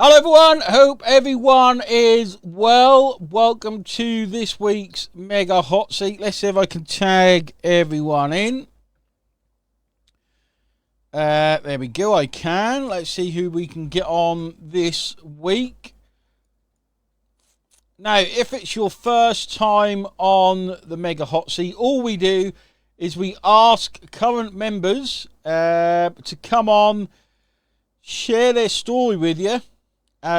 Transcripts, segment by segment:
Hello everyone, hope everyone is well. Welcome to this week's Mega Hot Seat. Let's see if I can tag everyone in. There we go, I can. Let's see who we can get on this week. Now, if it's your first time on the Mega Hot Seat, all we do is we ask current members to come on, share their story with you.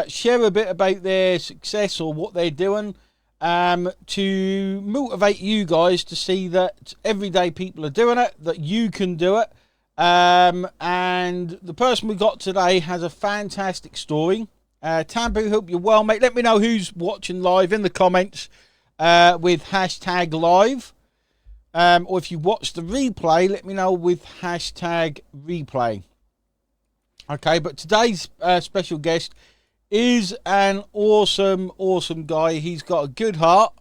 Share a bit about their success or what they're doing to motivate you guys to see that everyday people are doing it, that you can do it. And the person we got today has a fantastic story. Tambu, hope you're well, mate. Let me know who's watching live in the comments with hashtag live. Or if you watch the replay, let me know with hashtag replay. Okay, but today's special guest is an awesome guy. He's got a good heart.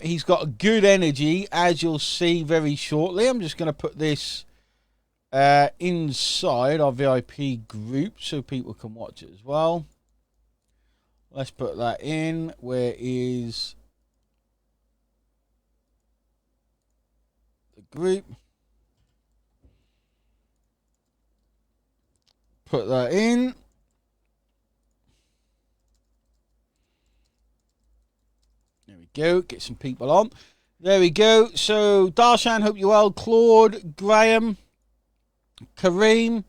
He's got a good energy, as you'll see very shortly. I'm just going to put this inside our VIP group so people can watch it as well. Let's put that in. Where is the group? Put that in. There we go. Get some people on. There we go. So, Darshan, hope you're well. Claude, Graham, Kareem,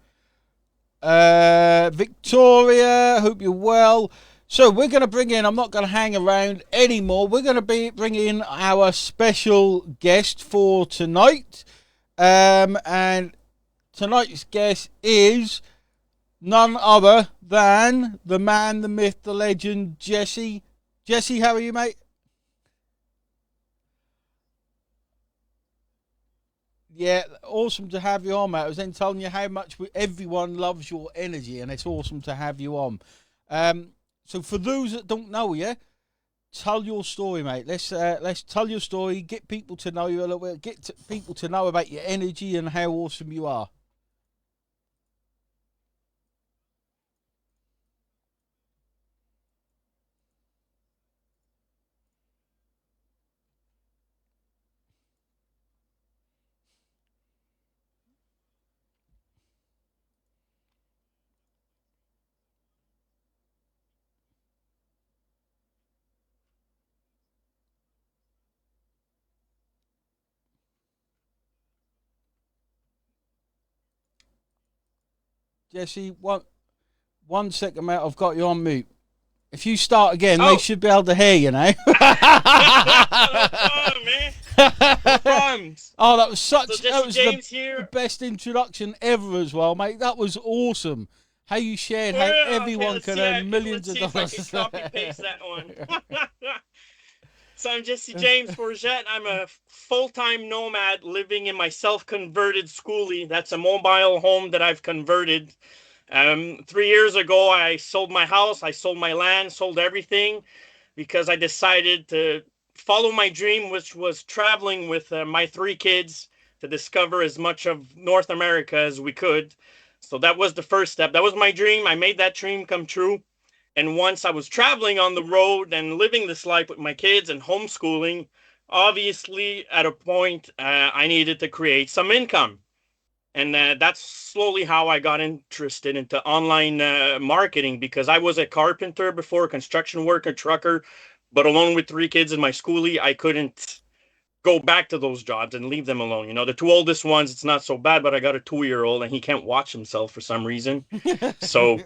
Victoria, hope you're well. So, we're going to bring in, I'm not going to hang around anymore. We're going to bring in our special guest for tonight. And tonight's guest is none other than the man, the myth, the legend, Jesse. Jesse, how are you, mate? Yeah, awesome to have you on, mate. I was then telling you how much everyone loves your energy, and it's awesome to have you on. So for those that don't know you, tell your story, mate. Let's tell your story. Get people to know you a little bit. People to know about your energy and how awesome you are. Jesse, one second, mate. I've got you on mute. If you start again, they should be able to hear you now. No problem, man. No problems. Oh, that was such. So That Jesse was James the here. best introduction ever, as well, mate. That was awesome. How you shared how Well, everyone let's can see, earn millions let's of see dollars. if I can copy paste that one. So I'm Jesse James Forgett. I'm a full-time nomad living in my self-converted schoolie. That's a mobile home that I've converted. 3 years ago, I sold my house, I sold my land, sold everything because I decided to follow my dream, which was traveling with my three kids to discover as much of North America as we could. So that was the first step. That was my dream. I made that dream come true. And once I was traveling on the road and living this life with my kids and homeschooling, obviously at a point I needed to create some income. And that's slowly how I got interested into online marketing, because I was a carpenter before, construction worker, trucker, but alone with three kids in my schoolie, I couldn't go back to those jobs and leave them alone. You know, the two oldest ones, it's not so bad, but I got a 2-year-old and he can't watch himself for some reason. So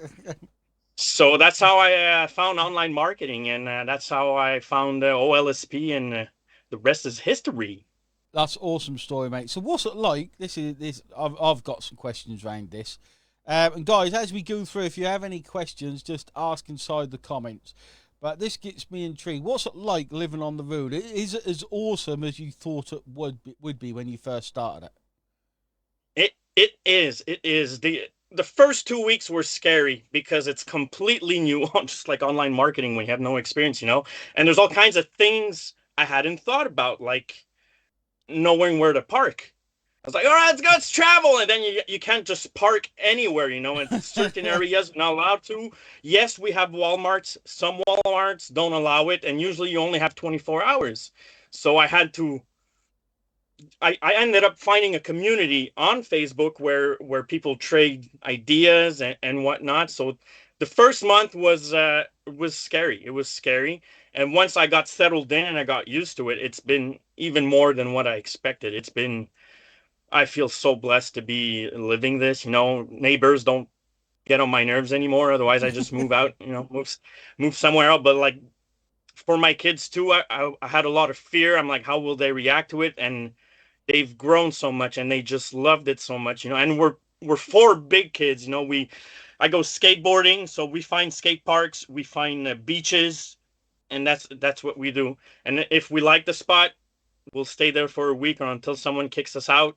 so that's how I found online marketing, and that's how I found OLSP, and the rest is history. That's awesome story, mate. So what's it like? I've got some questions around this. And guys, as we go through, if you have any questions, just ask inside the comments. But this gets me intrigued. What's it like living on the road? Is it as awesome as you thought it would be when you first started it? It is. The first 2 weeks were scary because it's completely new, just like online marketing. We have no experience, and there's all kinds of things I hadn't thought about, like knowing where to park. I was like, all right, let's travel. And then you can't just park anywhere, in certain areas, you're not allowed to. Yes, we have Walmarts. Some Walmarts don't allow it. And usually you only have 24 hours. So I ended up finding a community on Facebook where people trade ideas and whatnot. So the first month was scary. It was scary. And once I got settled in and I got used to it, it's been even more than what I expected. I feel so blessed to be living this. Neighbors don't get on my nerves anymore. Otherwise, I just move out. Move somewhere else. But like for my kids too, I had a lot of fear. I'm like, how will they react to it? And they've grown so much, and they just loved it so much. And we're four big kids. I go skateboarding, so we find skate parks, we find beaches, and that's what we do. And if we like the spot, we'll stay there for a week or until someone kicks us out,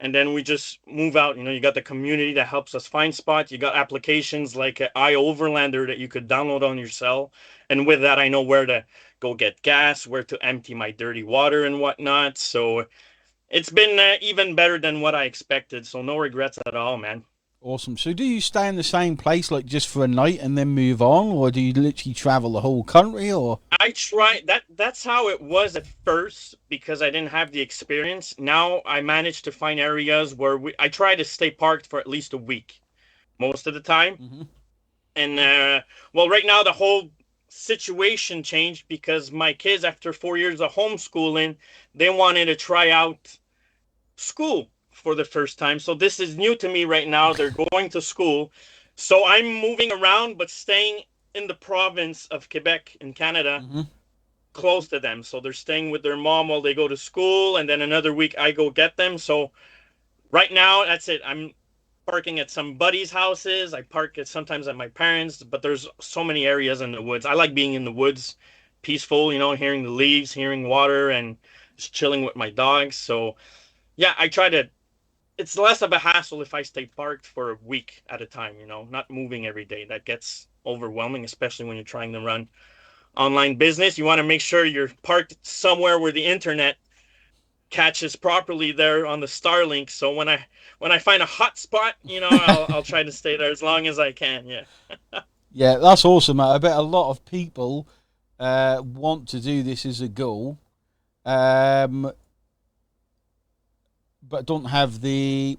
and then we just move out. You got the community that helps us find spots. You got applications like iOverlander that you could download on your cell, and with that, I know where to go get gas, where to empty my dirty water and whatnot. So it's been even better than what I expected. So no regrets at all, man. Awesome. So do you stay in the same place like just for a night and then move on, or do you literally travel the whole country? Or I try that's how it was at first because I didn't have the experience. Now I managed to find areas where I try to stay parked for at least a week most of the time. Mhm. And well, right now the whole situation changed because my kids, after 4 years of homeschooling, they wanted to try out school for the first time. So this is new to me right now. They're going to school. So I'm moving around, but staying in the province of Quebec in Canada, Mhm. close to them. So they're staying with their mom while they go to school. And then another week I go get them. So right now, that's it. I'm parking at some buddies' houses. I park sometimes at my parents', but there's so many areas in the woods. I like being in the woods, peaceful, hearing the leaves, hearing water, and just chilling with my dogs. So yeah, I try to. It's less of a hassle if I stay parked for a week at a time, not moving every day. That gets overwhelming, especially when you're trying to run online business. You want to make sure you're parked somewhere where the internet catches properly there on the Starlink. So when I find a hot spot, I'll try to stay there as long as I can. Yeah. Yeah, that's awesome, mate. I bet a lot of people want to do this as a goal, um, but don't have the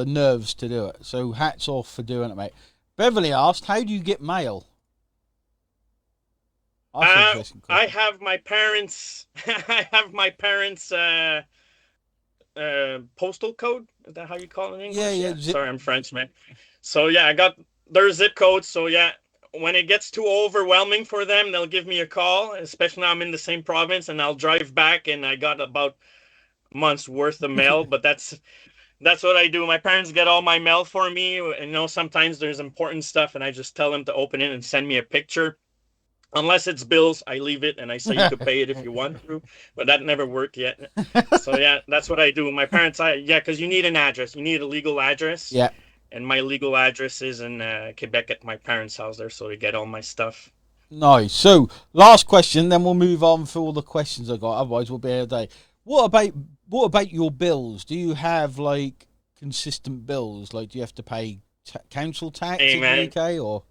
nerves to do it. So hats off for doing it, mate. Beverly asked, "How do you get mail?" That's an interesting I question. have my parents. I have my parents. Postal code. Is that how you call it in Yeah, English? yeah, Yeah. zip. Sorry, I'm French, man. So yeah, I got their zip codes. So yeah, when it gets too overwhelming for them, they'll give me a call. Especially now I'm in the same province, and I'll drive back, and I got about months worth of mail. But that's what I do. My parents get all my mail for me. And sometimes there's important stuff, and I just tell them to open it and send me a picture. Unless it's bills, I leave it and I say you could pay it if you want to, but that never worked yet. So yeah, that's what I do. My parents, yeah, because you need an address, you need a legal address, Yeah, and my legal address is in Quebec at my parents' house there, so they get all my stuff. nice. So last question, then we'll move on for all the questions I got. Otherwise, we'll be here all day. What about what about your bills? Do you have like consistent bills? Like, do you have to pay council tax Hey in the man, UK or?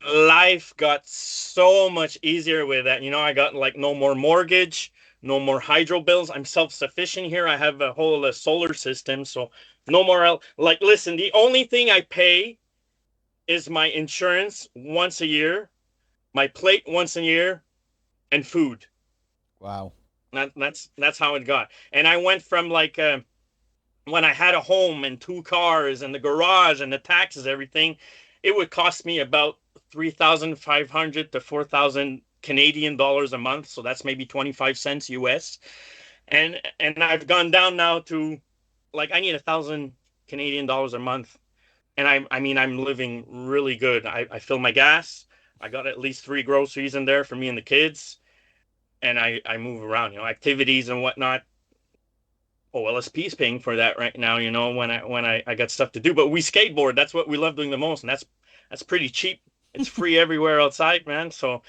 life got so much easier with that. I got like no more mortgage, no more hydro bills. I'm self-sufficient here. I have a whole solar system, so no more. Like, listen, the only thing I pay is my insurance once a year, my plate once a year, and food. Wow. That's how it got. And I went from like when I had a home and two cars and the garage and the taxes, everything, it would cost me about 3,500 to 4,000 Canadian dollars a month. So that's maybe 25 cents US. And I've gone down now to like I need 1,000 Canadian dollars a month, and I mean I'm living really good. I fill my gas. I got at least three groceries in there for me and the kids, and I move around, activities and whatnot. OLSP is paying for that right now, when I got stuff to do. But we skateboard. That's what we love doing the most, and that's pretty cheap. It's free everywhere outside, man. So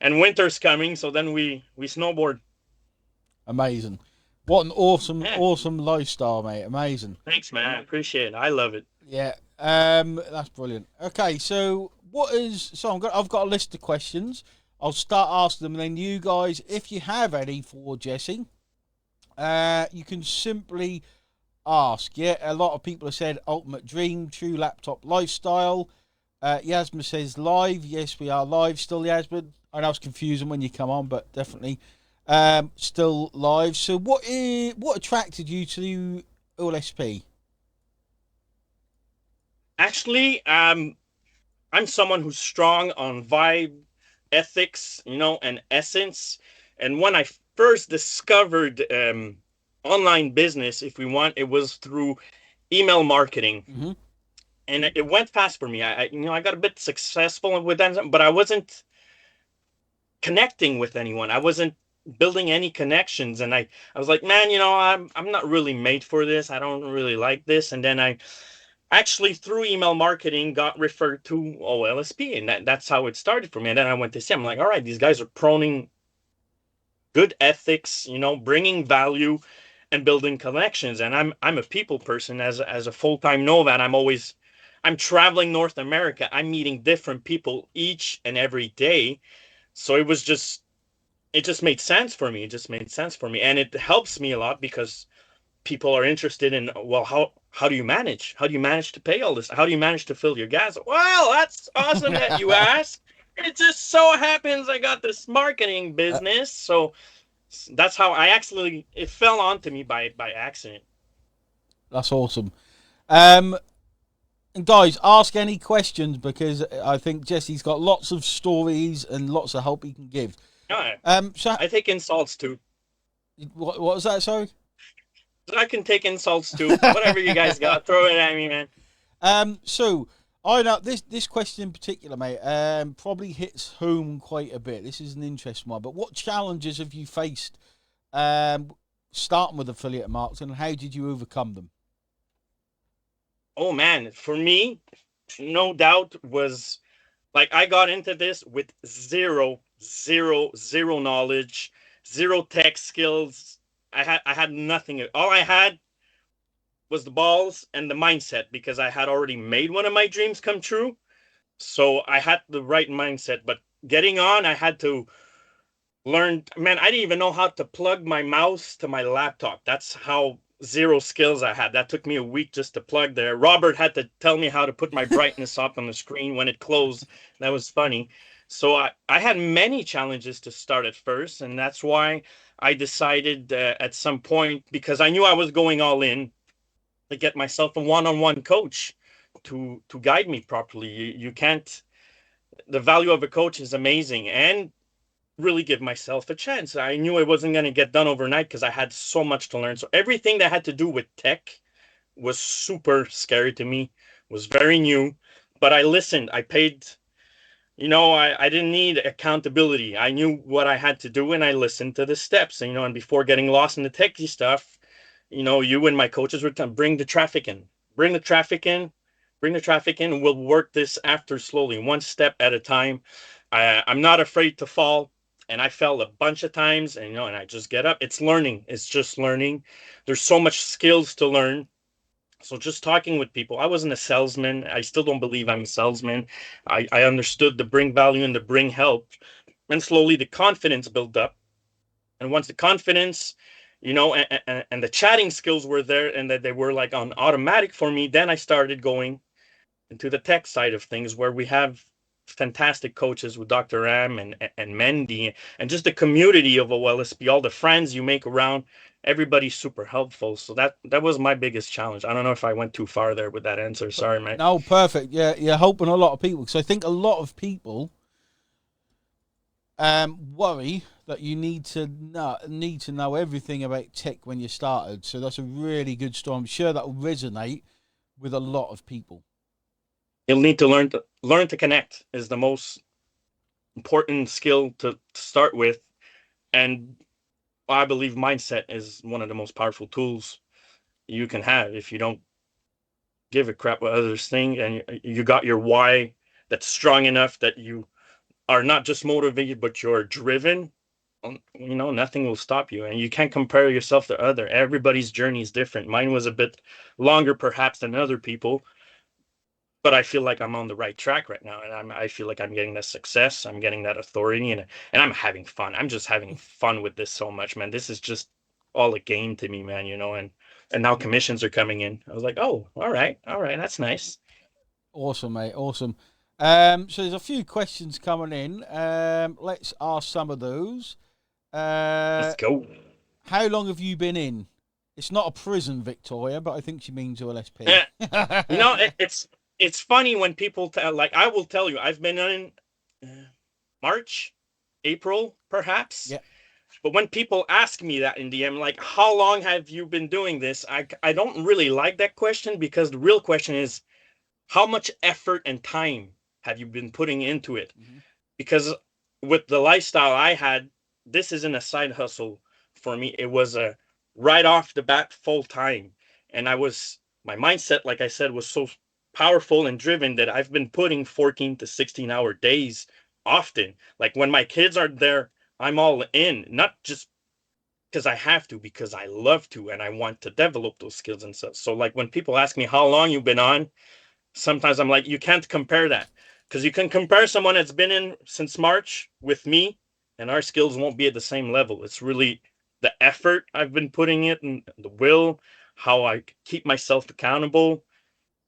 and winter's coming, so then we snowboard. Amazing. What an awesome, Yeah, awesome lifestyle, mate. Amazing. thanks, man. I appreciate it. I love it. Yeah. That's brilliant. Okay, so I've got a list of questions. I'll start asking them, and then you guys, if you have any for Jesse, you can simply ask. Yeah, a lot of people have said ultimate dream, true laptop lifestyle. Yasmin says live. Yes, we are live still, Yasmin. I know it's confusing when you come on, but definitely still live. So what attracted you to OLSP? Actually, I'm someone who's strong on vibe, ethics, and essence. And when I first discovered online business, if we want, it was through email marketing, Mm-hmm. and it went fast for me. I got a bit successful with that, but I wasn't connecting with anyone. I wasn't building any connections, and I was like, man, I'm not really made for this. I don't really like this. And then I actually through email marketing got referred to OLSP, and that's how it started for me. And then I went to see. I'm like, all right, these guys are proning good ethics, bringing value and building connections. And I'm a people person as a full-time nomad. I'm traveling North America. I'm meeting different people each and every day. So it just made sense for me. It just made sense for me, and it helps me a lot because people are interested in, well, how do you manage? How do you manage to pay all this? How do you manage to fill your gas? Well, that's awesome that you ask. It just so happens I got this marketing business, so that's how I actually it fell onto me by accident. That's awesome. Um, and guys, ask any questions because I think Jesse's got lots of stories and lots of help he can give. Yeah, So I take insults too. what was that? Sorry. I can take insults too. Whatever you guys got, throw it at me, man. So I know this question in particular, mate, probably hits home quite a bit. This is an interesting one. But what challenges have you faced, starting with affiliate marketing, and how did you overcome them? Oh man, for me, no doubt was like I got into this with zero knowledge, zero tech skills. I had nothing. All I had was the balls and the mindset because I had already made one of my dreams come true. So I had the right mindset. But getting on, I had to learn. Man, I didn't even know how to plug my mouse to my laptop. That's how zero skills I had. That took me a week just to plug there. Robert had to tell me how to put my brightness up on the screen when it closed. That was funny. So I had many challenges to start at first, and that's why I decided at some point, because I knew I was going all in, to get myself a one-on-one coach to guide me properly. You can't. The value of a coach is amazing, and really give myself a chance. I knew it wasn't going to get done overnight because I had so much to learn. So everything that had to do with tech was super scary to me, was very new, but I listened. I paid, I didn't need accountability. I knew what I had to do and I listened to the steps, and before getting lost in the techie stuff, you and my coaches were telling, bring the traffic in, bring the traffic in, bring the traffic in, and we'll work this after slowly, one step at a time. I'm not afraid to fall. And I fell a bunch of times, and I just get up. It's learning. It's just learning. There's so much skills to learn. So just talking with people. I wasn't a salesman. I still don't believe I'm a salesman. I understood to bring value and to bring help. And slowly the confidence built up. And once the confidence, and the chatting skills were there and that they were like on automatic for me, then I started going into the tech side of things where we have fantastic coaches with Dr. Ram and Mendy, and just the community of OLSP, all the friends you make around, everybody's super helpful. So that was my biggest challenge. I don't know if I went too far there with that answer. Sorry, mate. No, perfect. Yeah, you're helping a lot of people because I think a lot of people worry that you need to know everything about tech when you started. So that's a really good story. I'm sure that will resonate with a lot of people. You'll need to learn to connect is the most important skill to start with. And I believe mindset is one of the most powerful tools you can have. If you don't give a crap what others think and you got your why that's strong enough that you are not just motivated but you're driven, nothing will stop you, and you can't compare yourself to other. Everybody's journey is different. Mine was a bit longer perhaps than other people, but I feel like I'm on the right track right now, and I feel like I'm getting that success, I'm getting that authority, and I'm having fun. I'm just having fun with this so much, man. This is just all a game to me, man, and now commissions are coming in. I was like, oh, all right, that's nice. Awesome, mate. Awesome. So there's a few questions coming in. Let's ask some of those. Let's go. How long have you been in? It's not a prison, Victoria, but I think she means OLSP. Eh, it's funny when people tell, like, I will tell you, I've been in March, April, perhaps. Yeah. But when people ask me that in DM, like, how long have you been doing this? I don't really like that question, because the real question is, how much effort and time have you been putting into it? Mm-hmm. Because with the lifestyle I had, this isn't a side hustle for me. It was a right off the bat full time. And my mindset, like I said, was so powerful and driven that I've been putting 14 to 16-hour days often. Like, when my kids are there, I'm all in, not just because I have to, because I love to and I want to develop those skills and stuff. So, like, when people ask me how long you've been on, sometimes I'm like, you can't compare that, because you can compare someone that's been in since March with me, and our skills won't be at the same level. It's really the effort I've been putting it, and the will, how I keep myself accountable.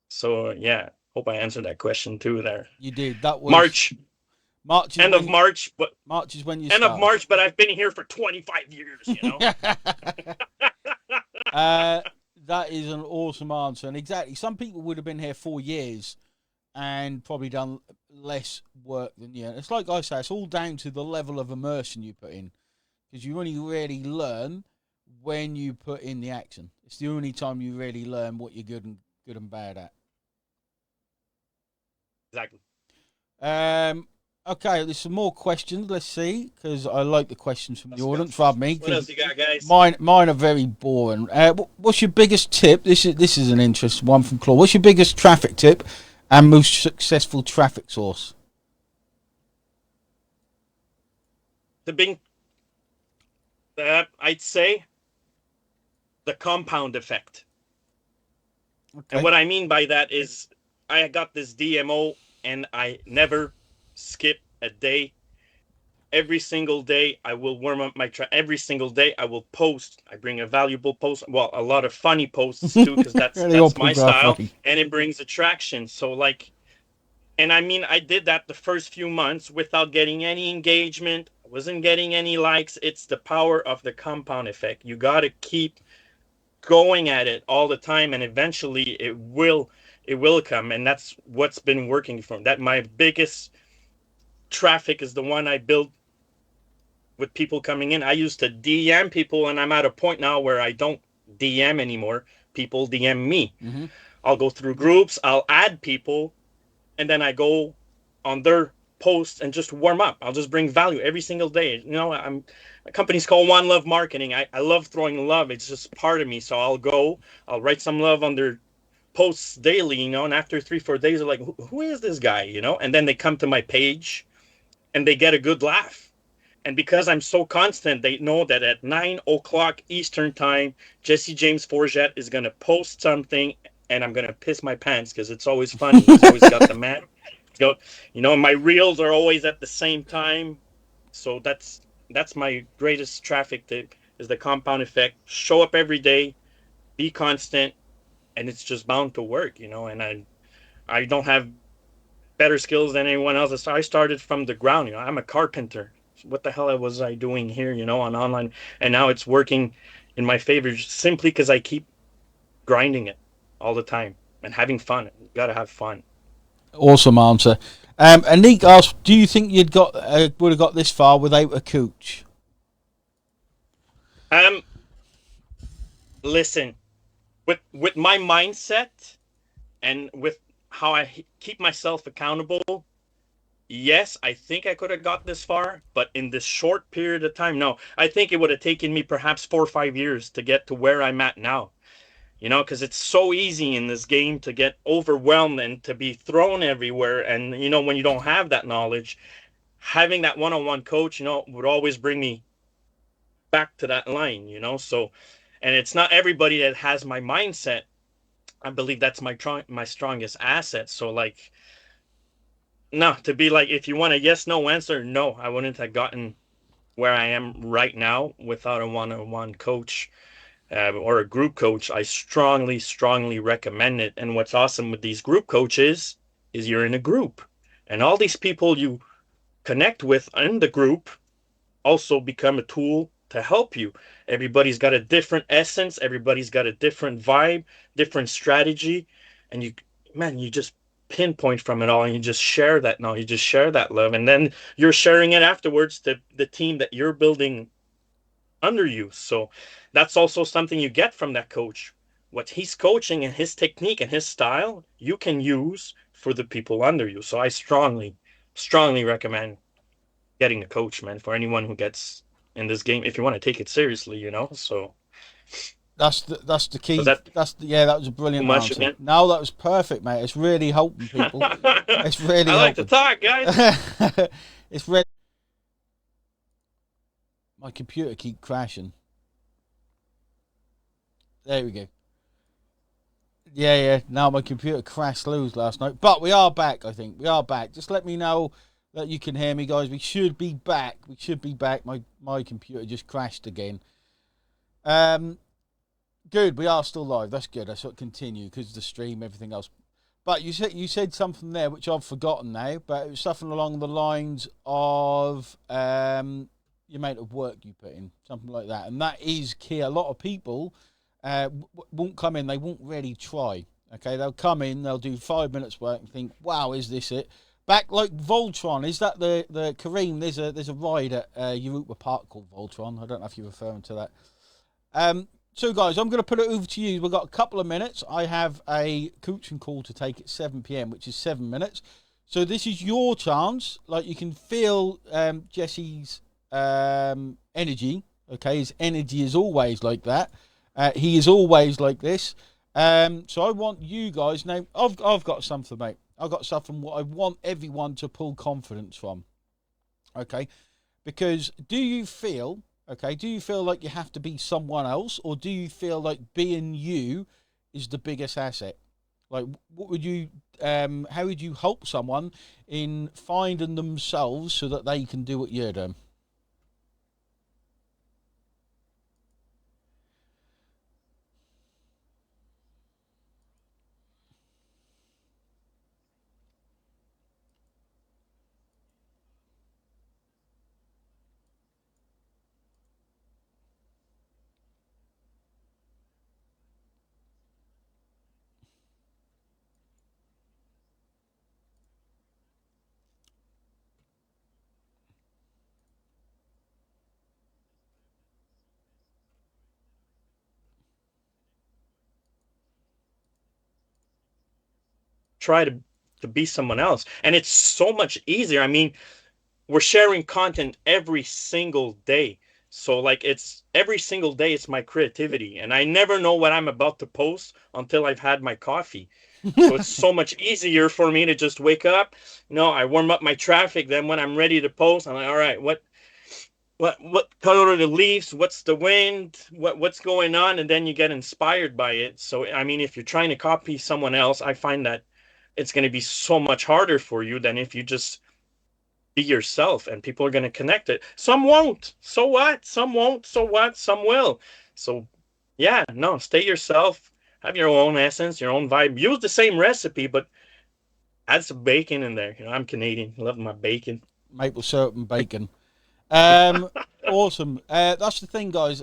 So yeah, hope I answered that question too there. You did. That was March, March is end of when March, but March is when you end of started. March, but I've been here for 25 years. That is an awesome answer, and exactly, some people would have been here 4 years and probably done less work than you. It's like I say, it's all down to the level of immersion you put in, because you only really learn when you put in the action. It's the only time you really learn what you're good and bad at. Exactly. Okay, there's some more questions. Let's see, because I like the questions from the Let's go. audience rather than me. What else you got, guys? Mine are very boring. What's your biggest tip? This is an interesting one from Claude. What's your biggest traffic tip and most successful traffic source? The big, I'd say, the compound effect. Okay. And what I mean by that is, I got this DMO and I never skip a day. Every single day I will warm up my every single day I will post. I bring a valuable post, well, a lot of funny posts too, because that's my style, and it brings attraction. So, like, and I mean, I did that the first few months without getting any engagement. I wasn't getting any likes. It's the power of the compound effect. You got to keep going at it all the time, and eventually it will come. And that's what's been working for that. My biggest traffic is the one I built with people coming in. I used to DM people, and I'm at a point now where I don't DM anymore. People DM me. Mm-hmm. I'll go through groups, I'll add people, and then I go on their posts and just warm up. I'll just bring value every single day. My company's called One Love Marketing. I love throwing love. It's just part of me. So I'll write some love on their posts daily, and after 3-4 days, they're like, who is this guy? And then they come to my page and they get a good laugh. And because I'm so constant, they know that at 9 o'clock Eastern time, Jesse James Forgett is going to post something, and I'm going to piss my pants, because it's always funny. He's always got the man. My reels are always at the same time. So that's my greatest traffic tip, is the compound effect. Show up every day, be constant, and it's just bound to work, and I don't have better skills than anyone else. So I started from the ground. I'm a carpenter. What the hell was I doing here, on online? And now it's working in my favor, simply because I keep grinding it all the time and having fun. You gotta have fun. Awesome answer. Anik asked, do you think would have got this far without a coach? Listen, with my mindset and with how I keep myself accountable, yes, I think I could have got this far, but in this short period of time, no. I think it would have taken me perhaps 4 or 5 years to get to where I'm at now. Because it's so easy in this game to get overwhelmed and to be thrown everywhere. And, when you don't have that knowledge, having that one-on-one coach, would always bring me back to that line, you know. So, and it's not everybody that has my mindset. I believe that's my strongest asset. So like, no, to be like, if you want a yes no answer, no, I wouldn't have gotten where I am right now without a one-on-one coach, or a group coach. I strongly, strongly recommend it. And what's awesome with these group coaches is you're in a group, and all these people you connect with in the group also become a tool to help you. Everybody's got a different essence, everybody's got a different vibe, different strategy, and man, you just pinpoint from it all, and you just share that now, you just share that love, and then you're sharing it afterwards to the team that you're building under you. So that's also something you get from that coach. What he's coaching and his technique and his style, you can use for the people under you. So I strongly, strongly recommend getting a coach, man, for anyone who gets in this game, if you want to take it seriously, you know. So That's the was key. that Yeah, that was a too brilliant much answer. again? No, that was perfect, mate. It's really helping people. It's really I like to helping. talk, guys. It's really. My computer keep crashing. There we go. Yeah, yeah. Now my computer crashed loose last night, but we are back. I think we are back. Just let me know that you can hear me, guys. We should be back. We should be back. My computer just crashed again. Um, Good. We are still live. That's good. That's what continue because the stream, everything else. But you said something there which I've forgotten now. But it was something along the lines of the amount of work you put in, something like that, and that is key. A lot of people won't come in. They won't really try. Okay, they'll come in. They'll do 5 minutes work and think, "Wow, is this it?" Back like Voltron. Is that the Kareem? There's a ride at Europa Park called Voltron. I don't know if you're referring to that. So, guys, I'm going to put it over to you. We've got a couple of minutes. I have a coaching call to take at 7 p.m., which is 7 minutes. So this is your chance. Like, you can feel Jesse's energy. Okay, his energy is always like that. He is always like this. So I want you guys now. I've got something, mate. I've got something what I want everyone to pull confidence from. Okay, because do you feel like you have to be someone else, or do you feel like being you is the biggest asset? Like, what would you, how would you help someone in finding themselves so that they can do what you're doing? Try to be someone else, and it's so much easier. I mean, we're sharing content every single day. So like, it's every single day it's my creativity, and I never know what I'm about to post until I've had my coffee. So it's so much easier for me to just wake up. I warm up my traffic, then when I'm ready to post, I'm like, all right, what color are the leaves, what's the wind, what's going on, and then you get inspired by it. So I mean, if you're trying to copy someone else, I find that it's going to be so much harder for you than if you just be yourself, and people are going to connect it. Some won't. So what? Some won't. So what? Some will. So yeah, no, stay yourself. Have your own essence, your own vibe. Use the same recipe, but add some bacon in there. I'm Canadian. I love my bacon. Maple syrup and bacon. Awesome. That's the thing, guys.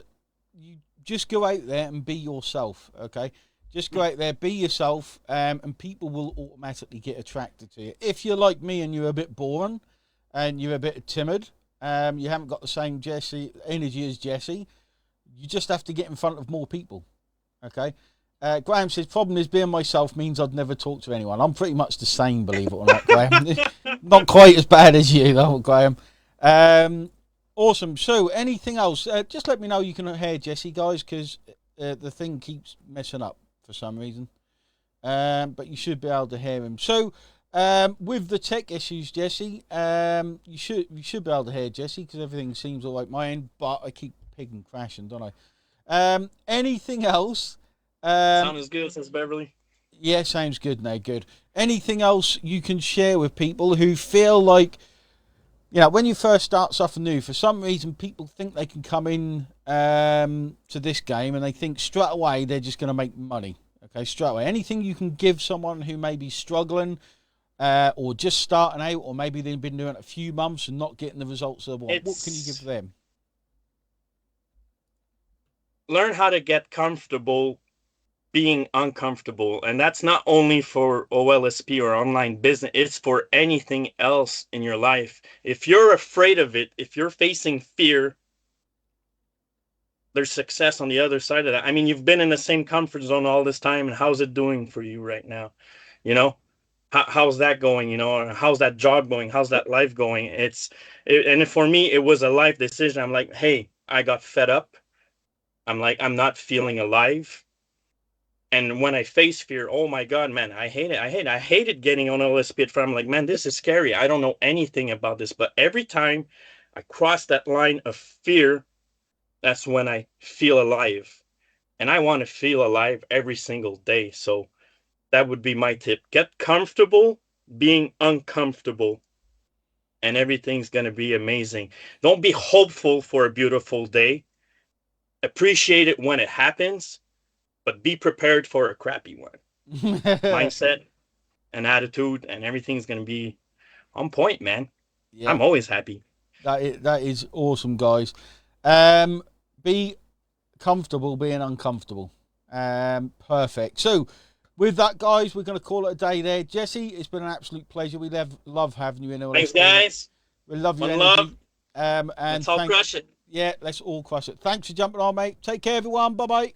You just go out there and be yourself. Okay, just go out there, be yourself, and people will automatically get attracted to you. If you're like me and you're a bit boring and you're a bit timid, you haven't got the same Jesse energy as Jesse, you just have to get in front of more people. Okay. Graham says, problem is being myself means I'd never talk to anyone. I'm pretty much the same, believe it or not, Graham. Not quite as bad as you, though, Graham. Awesome. So, anything else? Just let me know you can hear Jesse, guys, because the thing keeps messing up for some reason. But you should be able to hear him. So, with the tech issues, Jesse, you should be able to hear Jesse because everything seems all right my end. But I keep pig and crashing, don't I? Anything else? Sound as good, says Beverly. Yeah, sounds good, no, good. Anything else you can share with people who feel like, when you first start something new, for some reason people think they can come in to this game and they think straight away they're just going to make money. Okay, straight away. Anything you can give someone who may be struggling or just starting out, or maybe they've been doing it a few months and not getting the results they want. What can you give them? Learn how to get comfortable being uncomfortable. And that's not only for OLSP or online business, it's for anything else in your life. If you're afraid of it, if you're facing fear, there's success on the other side of that. I mean, you've been in the same comfort zone all this time, and how's it doing for you right now? How's that going? Or how's that job going? How's that life going? And for me, it was a life decision. I'm like, hey, I got fed up. I'm like, I'm not feeling alive. And when I face fear, oh my God, man, I hate it. I hated getting on OLSP at first. I'm like, man, this is scary. I don't know anything about this. But every time I cross that line of fear, that's when I feel alive. And I want to feel alive every single day. So that would be my tip. Get comfortable being uncomfortable, and everything's going to be amazing. Don't be hopeful for a beautiful day. Appreciate it when it happens, but be prepared for a crappy one. Mindset and attitude, and everything's going to be on point, man. Yeah. I'm always happy. That is awesome, guys. Be comfortable being uncomfortable. Perfect. So with that, guys, we're going to call it a day there. Jesse, it's been an absolute pleasure. We love having you in. Thanks, guys. We love your energy. And let's all crush it. Yeah, let's all crush it. Thanks for jumping on, mate. Take care, everyone. Bye-bye.